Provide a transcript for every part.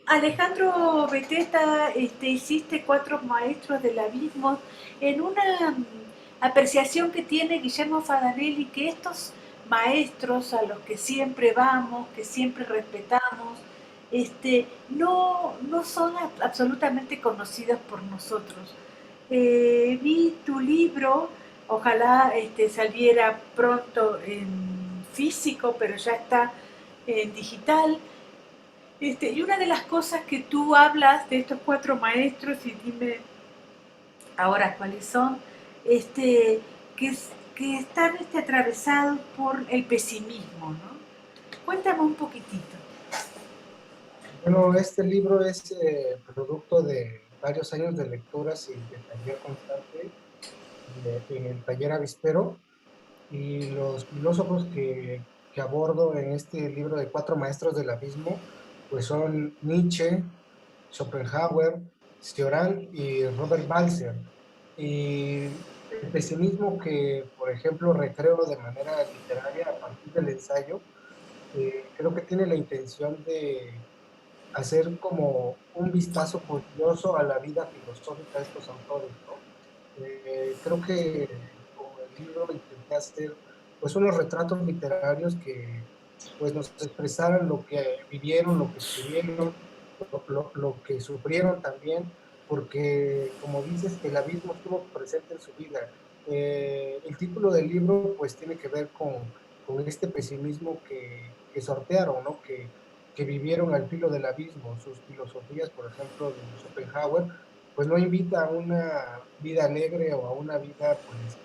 Alejandro Beteta, hiciste Cuatro Maestros del Abismo en una apreciación que tiene Guillermo Fadanelli, que estos maestros a los que siempre vamos, que siempre respetamos, no son absolutamente conocidos por nosotros. Vi tu libro, ojalá saliera pronto en físico, pero ya está en digital. Y una de las cosas que tú hablas de estos cuatro maestros, y dime ahora cuáles son, que están atravesados por el pesimismo, ¿no? Cuéntame un poquitito. Bueno, este libro es producto de varios años de lecturas y de taller constante en el taller Avispero, y los filósofos que abordo en este libro de Cuatro Maestros del Abismo, pues son Nietzsche, Schopenhauer, Cioran y Robert Balzer. Y el pesimismo que, por ejemplo, recreo de manera literaria a partir del ensayo, creo que tiene la intención de hacer como un vistazo curioso a la vida filosófica de estos autores, ¿no? Creo que con el libro intenté hacer pues unos retratos literarios que pues nos expresaran lo que vivieron, lo que escribieron, lo que sufrieron también, porque como dices, el abismo estuvo presente en su vida. El título del libro pues tiene que ver con este pesimismo que sortearon, ¿no? Que vivieron al filo del abismo. Sus filosofías, por ejemplo, de Schopenhauer, pues no invita a una vida alegre o a una vida pues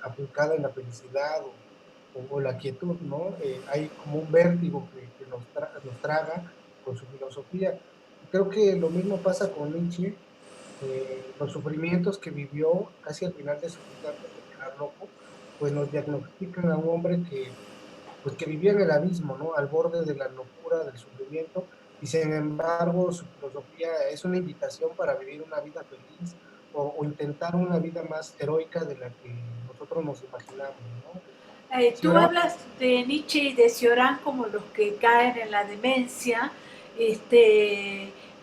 aplicada en la felicidad o la quietud, ¿no? Hay como un vértigo que nos traga con su filosofía. Y creo que lo mismo pasa con Nietzsche. Los sufrimientos que vivió casi al final de su vida antes de quedar loco, pues nos diagnostican a un hombre pues que vivía en el abismo, ¿no? Al borde de la locura, del sufrimiento, y sin embargo su filosofía es una invitación para vivir una vida feliz o intentar una vida más heroica de la que nosotros nos imaginamos, ¿no? Tú Cioran, hablas de Nietzsche y de Cioran como los que caen en la demencia.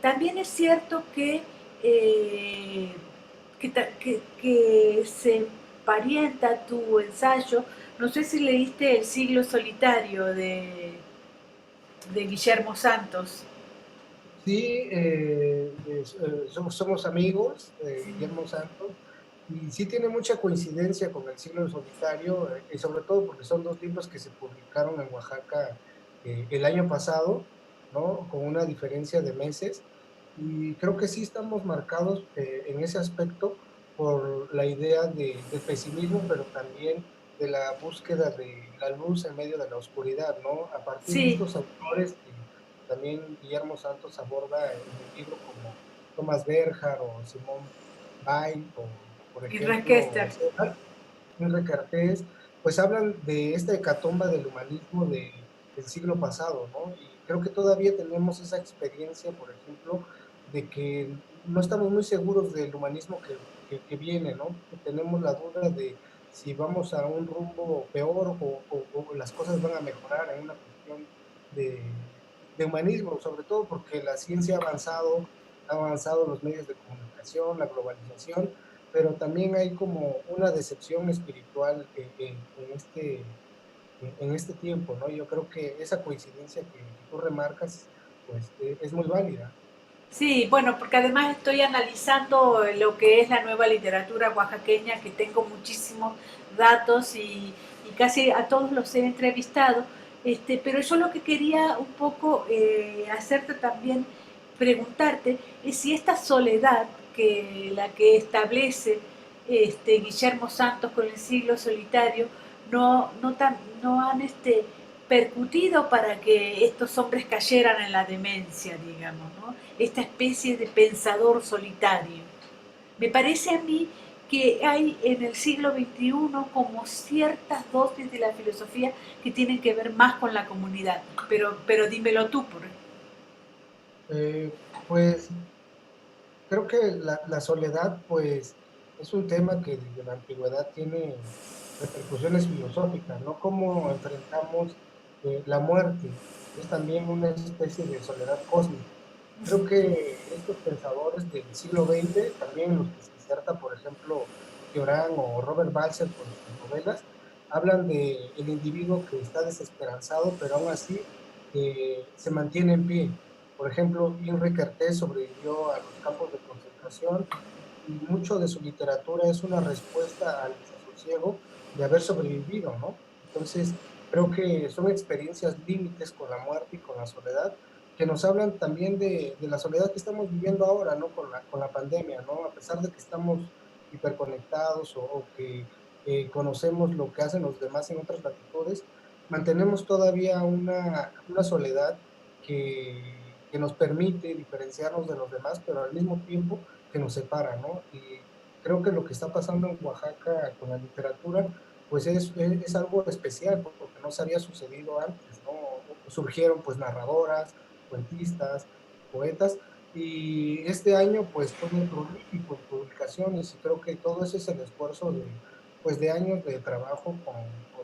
También es cierto eh, que se parienta tu ensayo. No sé si leíste El siglo solitario de Guillermo Santos. sí, somos amigos, Guillermo Santos, y sí tiene mucha coincidencia con El siglo solitario, y sobre todo porque son dos libros que se publicaron en Oaxaca el año pasado, ¿no? Con una diferencia de meses, y creo que sí estamos marcados en ese aspecto por la idea del pesimismo, pero también de la búsqueda de la luz en medio de la oscuridad, ¿no? A partir de Sí, estos autores que también Guillermo Santos aborda en el libro, como Thomas Berger o Simón Weil o, por y ejemplo, Requester. Enrique Artés, pues hablan de esta hecatomba del humanismo del siglo pasado, ¿no? Y creo que todavía tenemos esa experiencia, por ejemplo, de que no estamos muy seguros del humanismo que viene, ¿no? Tenemos la duda de si vamos a un rumbo peor o las cosas van a mejorar en una cuestión de humanismo, sobre todo porque la ciencia ha avanzado los medios de comunicación, la globalización, pero también hay como una decepción espiritual en este tiempo, ¿no? Yo creo que esa coincidencia que tú remarcas, pues es muy válida. Sí, bueno, porque además estoy analizando lo que es la nueva literatura oaxaqueña, que tengo muchísimos datos y casi a todos los he entrevistado, pero yo lo que quería un poco hacerte también, preguntarte, es si esta soledad que la que establece Guillermo Santos con el siglo solitario no han percutido para que estos hombres cayeran en la demencia, digamos, ¿no? Esta especie de pensador solitario. Me parece a mí que hay en el siglo XXI como ciertas dosis de la filosofía que tienen que ver más con la comunidad, pero dímelo tú. Pues creo que la soledad, pues, es un tema que desde la antigüedad tiene repercusiones filosóficas, ¿no? Cómo enfrentamos la muerte. Es también una especie de soledad cósmica. Creo que estos pensadores del siglo XX, también los que se inserta, por ejemplo, Cioran o Robert Balzer con sus novelas, hablan de el individuo que está desesperanzado, pero aún así se mantiene en pie. Por ejemplo, Henri Kertész sobrevivió a los campos de concentración y mucho de su literatura es una respuesta al desasosiego de haber sobrevivido, ¿no? Entonces, creo que son experiencias límites con la muerte y con la soledad que nos hablan también de la soledad que estamos viviendo ahora, ¿no? Con la pandemia, ¿no? A pesar de que estamos hiperconectados o que conocemos lo que hacen los demás en otras latitudes, mantenemos todavía una soledad que nos permite diferenciarnos de los demás, pero al mismo tiempo que nos separa, ¿no? Y creo que lo que está pasando en Oaxaca con la literatura, pues es algo especial, porque no se había sucedido antes, ¿no? Surgieron pues narradoras, cuentistas, poetas, y este año pues fue muy prolífico en publicaciones y creo que todo ese es el esfuerzo pues de años de trabajo con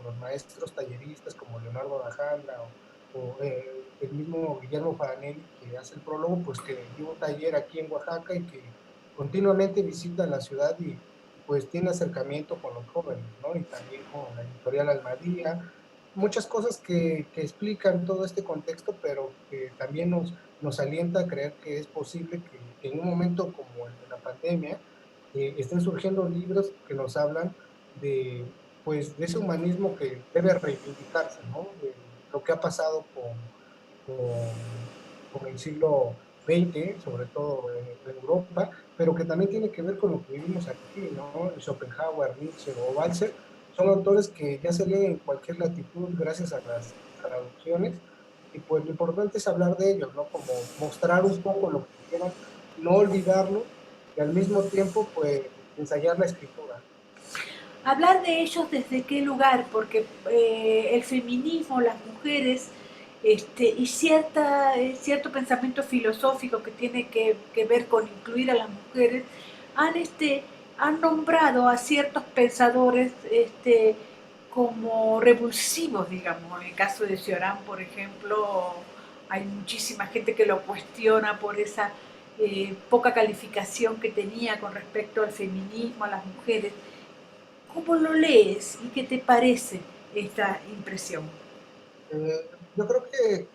los maestros talleristas como Leonardo Dajandra o el mismo Guillermo Paranelli que hace el prólogo, pues que dio un taller aquí en Oaxaca y que continuamente visita la ciudad y pues tiene acercamiento con los jóvenes, ¿no? Y también con la editorial Almadía, muchas cosas que explican todo este contexto, pero que también nos alienta a creer que es posible que en un momento como el de la pandemia estén surgiendo libros que nos hablan de, pues, de ese humanismo que debe reivindicarse, ¿no? De lo que ha pasado con el siglo XX, sobre todo en Europa, pero que también tiene que ver con lo que vivimos aquí, ¿no? Schopenhauer, Nietzsche o Balzer son autores que ya se leen en cualquier latitud gracias a las traducciones y pues lo importante es hablar de ellos, ¿no? Como mostrar un poco lo que quieran, no olvidarlos y al mismo tiempo pues ensayar la escritura. Hablar de ellos desde qué lugar, porque el feminismo, las mujeres y cierto pensamiento filosófico que tiene que ver con incluir a las mujeres, han, han nombrado a ciertos pensadores como revulsivos, digamos. En el caso de Cioran, por ejemplo, hay muchísima gente que lo cuestiona por esa poca calificación que tenía con respecto al feminismo, a las mujeres. ¿Cómo lo lees y qué te parece esta impresión? Yo creo que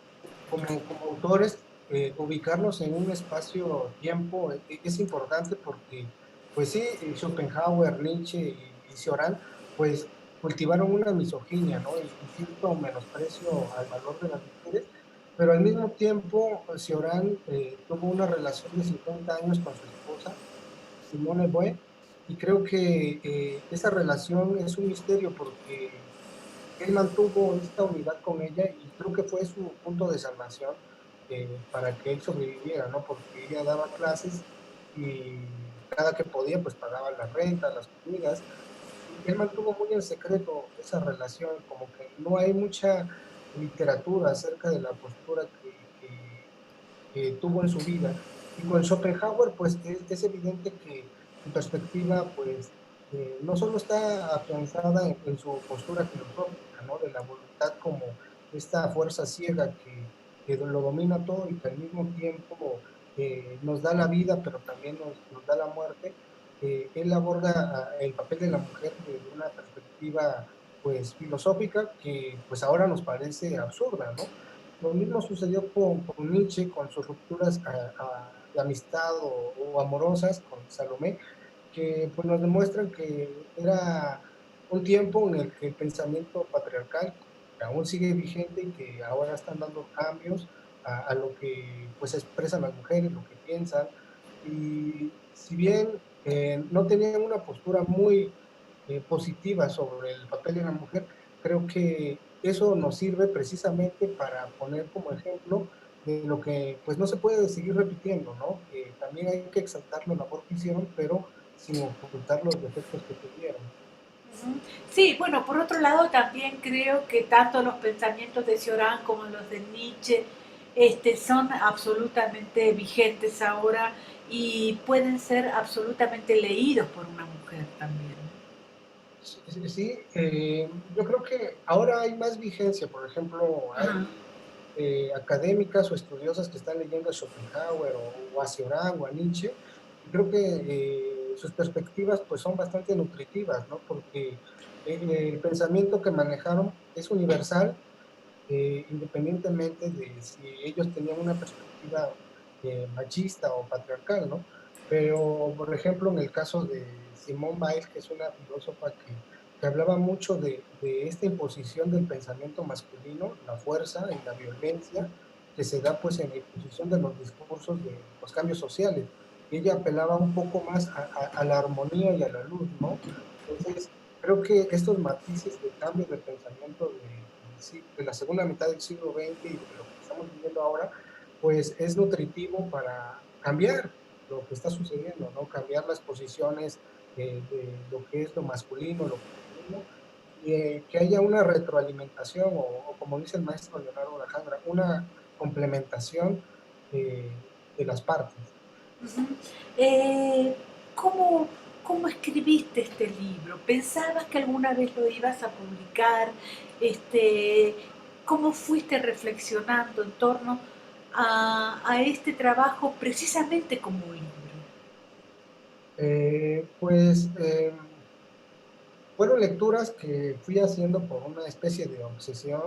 como autores, ubicarnos en un espacio-tiempo es importante porque, pues sí, Schopenhauer, Nietzsche y Cioran, pues cultivaron una misoginia, ¿no? Y cierto menosprecio al valor de las mujeres, pero al mismo tiempo, Cioran tuvo una relación de 50 años con su esposa, Simone Weil, y creo que esa relación es un misterio porque él mantuvo esta unidad con ella y creo que fue su punto de salvación para que él sobreviviera, ¿no? Porque ella daba clases y cada que podía pues pagaba la renta, las comidas y él mantuvo muy en secreto esa relación, como que no hay mucha literatura acerca de la postura que tuvo en su vida. Y con Schopenhauer, pues es evidente que su perspectiva, pues, no solo está afianzada en su postura filosófica, ¿no? De la voluntad como esta fuerza ciega que lo domina todo y que al mismo tiempo nos da la vida, pero también nos da la muerte. Él aborda el papel de la mujer desde una perspectiva, pues, filosófica que, pues, ahora nos parece absurda, ¿no? Lo mismo sucedió con Nietzsche, con sus rupturas de amistad o amorosas con Salomé, que pues, nos demuestran que era un tiempo en el que el pensamiento patriarcal que aún sigue vigente y que ahora están dando cambios a lo que pues expresan las mujeres, lo que piensan. Y si bien no tenían una postura muy positiva sobre el papel de la mujer, creo que eso nos sirve precisamente para poner como ejemplo de lo que pues no se puede seguir repitiendo, ¿no? Que también hay que exaltar la labor que hicieron, pero sin ocultar los defectos que tuvieron. Sí, bueno, por otro lado también creo que tanto los pensamientos de Cioran como los de Nietzsche son absolutamente vigentes ahora y pueden ser absolutamente leídos por una mujer también. Sí, sí, sí, yo creo que ahora hay más vigencia, por ejemplo, Ajá. académicas o estudiosas que están leyendo a Schopenhauer o a Cioran o a Nietzsche, y creo que sus perspectivas pues son bastante nutritivas, ¿no? Porque el pensamiento que manejaron es universal, independientemente de si ellos tenían una perspectiva machista o patriarcal, ¿no? Pero, por ejemplo, en el caso de Simone Weil, que es una filósofa que hablaba mucho de esta imposición del pensamiento masculino, la fuerza y la violencia que se da pues en la imposición de los discursos de los cambios sociales. Y ella apelaba un poco más a la armonía y a la luz, ¿no? Entonces, creo que estos matices de cambio de pensamiento de la segunda mitad del siglo XX y de lo que estamos viviendo ahora, pues es nutritivo para cambiar lo que está sucediendo, ¿no? Cambiar las posiciones de lo que es lo masculino, lo femenino, y que haya una retroalimentación o como dice el maestro Leonardo Alejandra, una complementación de las partes. Ujú. Eh, ¿cómo, ¿Cómo escribiste este libro? ¿Pensabas que alguna vez lo ibas a publicar? Este, ¿Cómo fuiste reflexionando en torno a este trabajo precisamente como un libro? Pues fueron lecturas que fui haciendo por una especie de obsesión.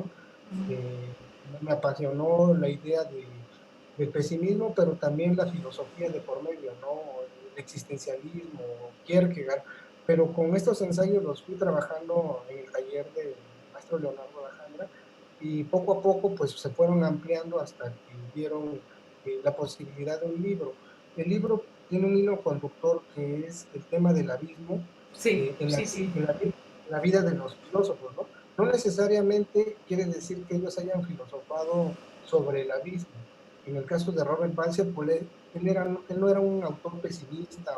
Me apasionó la idea del pesimismo, pero también la filosofía de por medio, ¿no? El existencialismo, Kierkegaard, pero con estos ensayos los fui trabajando en el taller del maestro Leonardo Alejandra y poco a poco pues se fueron ampliando hasta que dieron la posibilidad de un libro. El libro tiene un hilo conductor que es el tema del abismo Sí, eh, en, la, sí, sí. en, la, en, la, vida de los filósofos, ¿no? No necesariamente quiere decir que ellos hayan filosofado sobre el abismo. En el caso de Robert Balzer, pues, él no era un autor pesimista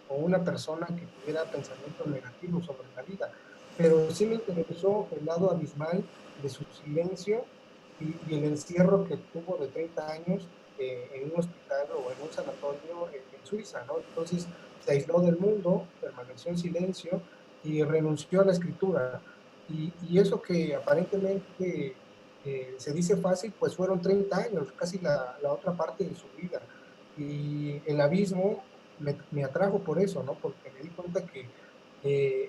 o una persona que tuviera pensamientos negativos sobre la vida, pero sí me interesó el lado abismal de su silencio y el encierro que tuvo de 30 años en un hospital o en un sanatorio en Suiza, ¿no? Entonces se aisló del mundo, permaneció en silencio y renunció a la escritura. Y eso que aparentemente se dice fácil, pues fueron 30 años, casi la otra parte de su vida. Y el abismo me atrajo por eso, ¿no? Porque me di cuenta que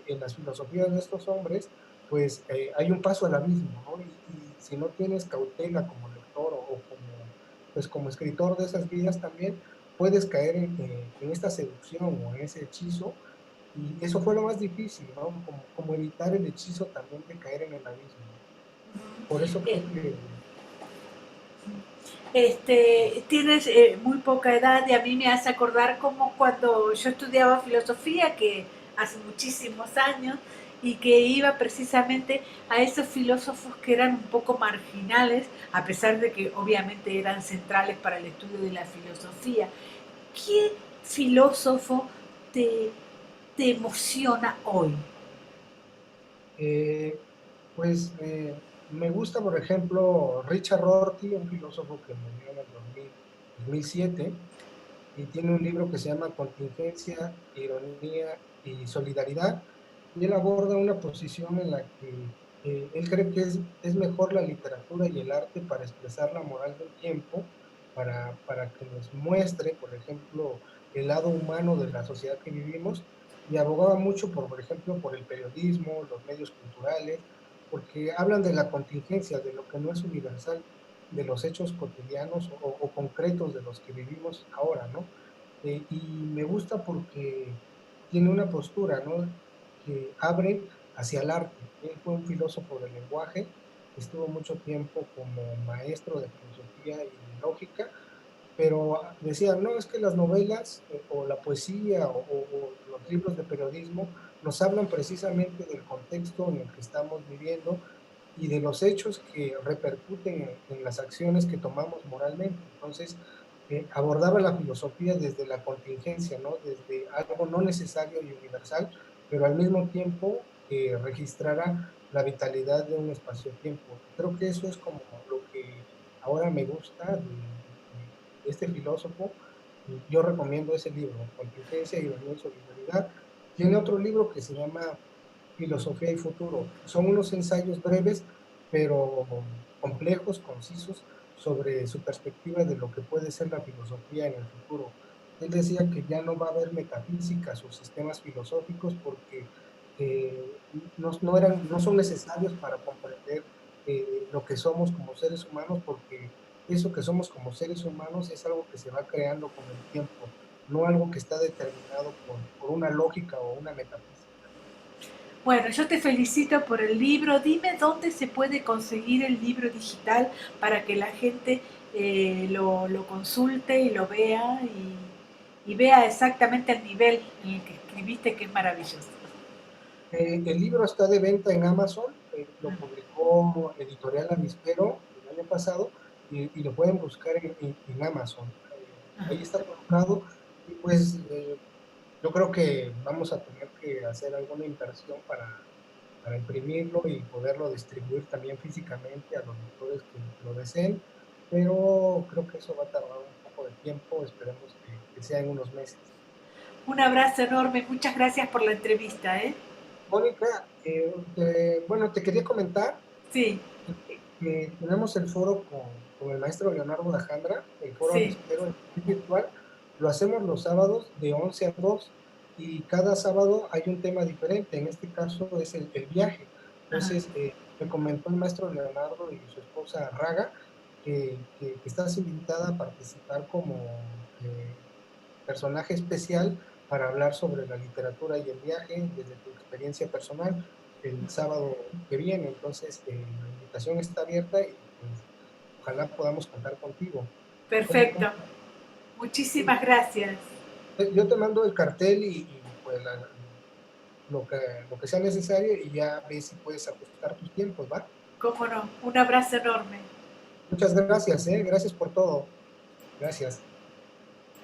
en las filosofías de estos hombres, pues hay un paso al abismo, ¿no? Y si no tienes cautela como lector o como, pues, como escritor de esas vidas también, puedes caer en esta seducción o en ese hechizo, y eso fue lo más difícil, ¿no? Como evitar el hechizo también de caer en el abismo. Por eso Eh, creo que Tienes muy poca edad y a mí me hace acordar como cuando yo estudiaba filosofía, que hace muchísimos años, y que iba precisamente a esos filósofos que eran un poco marginales, a pesar de que obviamente eran centrales para el estudio de la filosofía. ¿Qué filósofo te, te emociona hoy? eh, pues me gusta, por ejemplo, Richard Rorty, un filósofo que murió en el 2007, y tiene un libro que se llama Contingencia, Ironía y Solidaridad, y él aborda una posición en la que él cree que es mejor la literatura y el arte para expresar la moral del tiempo, para que nos muestre, por ejemplo, el lado humano de la sociedad que vivimos, y abogaba mucho, por ejemplo, por el periodismo, los medios culturales, porque hablan de la contingencia, de lo que no es universal, de los hechos cotidianos o concretos de los que vivimos ahora, ¿no? Y me gusta porque tiene una postura, ¿no? Que abre hacia el arte. Él fue un filósofo del lenguaje, estuvo mucho tiempo como maestro de filosofía y de lógica, pero decían, no, es que las novelas o la poesía o los libros de periodismo nos hablan precisamente del contexto en el que estamos viviendo y de los hechos que repercuten en las acciones que tomamos moralmente. Entonces, abordaba la filosofía desde la contingencia, ¿no? Desde algo no necesario y universal, pero al mismo tiempo que registrara la vitalidad de un espacio-tiempo. Creo que eso es como lo que ahora me gusta de este filósofo. Y yo recomiendo ese libro, Contingencia, Ironía y Solidaridad. Tiene otro libro que se llama Filosofía y Futuro. Son unos ensayos breves, pero complejos, concisos, sobre su perspectiva de lo que puede ser la filosofía en el futuro. Él decía que ya no va a haber metafísicas o sistemas filosóficos porque no son necesarios para comprender lo que somos como seres humanos, porque eso que somos como seres humanos es algo que se va creando con el tiempo, no algo que está determinado por una lógica o una metafísica. Bueno, yo te felicito por el libro. Dime dónde se puede conseguir el libro digital para que la gente lo consulte y lo vea y vea exactamente el nivel en el que escribiste, que es maravilloso. El libro está de venta en Amazon, lo publicó Editorial Avispero el año pasado y lo pueden buscar en Amazon. Ahí está colocado y pues yo creo que vamos a tener que hacer alguna inversión para imprimirlo y poderlo distribuir también físicamente a los lectores que lo deseen, pero creo que eso va a tardar un poco de tiempo, esperemos que sea en unos meses. Un abrazo enorme, muchas gracias por la entrevista, ¿eh? Mónica, bueno, te quería comentar Sí, que tenemos el foro con el maestro Leonardo Dajandra, el foro sí. avispero virtual, lo hacemos los sábados de 11 a 2 y cada sábado hay un tema diferente, en este caso es el viaje. Ajá. Entonces, me comentó el maestro Leonardo y su esposa Raga que estás invitada a participar como personaje especial para hablar sobre la literatura y el viaje desde tu experiencia personal el sábado que viene. Entonces, la invitación está abierta y pues ojalá podamos contar contigo. Perfecto. Muchísimas gracias. Yo te mando el cartel pues lo que, lo que sea necesario y ya ves si puedes ajustar tus tiempos, ¿va? Cómo no. Un abrazo enorme. Muchas gracias, ¿eh? Gracias por todo. Gracias.